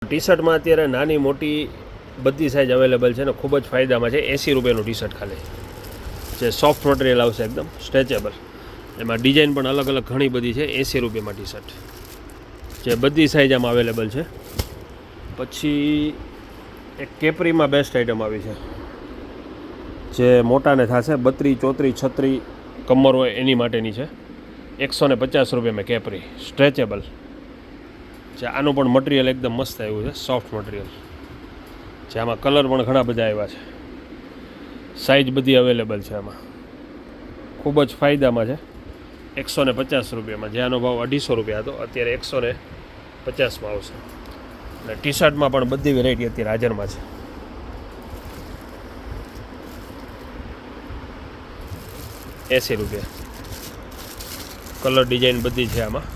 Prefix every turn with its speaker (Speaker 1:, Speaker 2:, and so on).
Speaker 1: T શર્ટમાં અત્યારે નાની મોટી બધી સાઇઝ અવેલેબલ છે ને ખૂબ જ ફાયદામાં છે. 80 રૂપિયાનું ટી શર્ટ ખાલી, જે સોફ્ટ મટીરિયલ આવશે, એકદમ સ્ટ્રેચેબલ. એમાં ડિઝાઇન પણ અલગ અલગ ઘણી બધી છે. 80 રૂપિયામાં ટી શર્ટ, જે બધી સાઇઝ આમાં અવેલેબલ છે. પછી એક કેપરીમાં બેસ્ટ આઇટમ આવી છે, જે મોટાને થશે 32, 34, 36 કમર હોય એની માટેની છે. 150 રૂપિયામાં કેપરી સ્ટ્રેચેબલ છે. આનું પણ મટીરિયલ એકદમ મસ્ત આવ્યું છે, સોફ્ટ મટીરિયલ છે. આમાં કલર પણ ઘણા બધા આવ્યા છે. સાઇઝ બધી અવેલેબલ છે. આમાં ખૂબ જ ફાયદામાં છે. 150 રૂપિયામાં, જે આનો ભાવ 250 રૂપિયા હતો, અત્યારે 150માં આવશે. અને ટી શર્ટમાં પણ બધી વેરાયટી અત્યારે હાજરમાં છે. ₹80 કલર ડિઝાઇન બધી છે આમાં.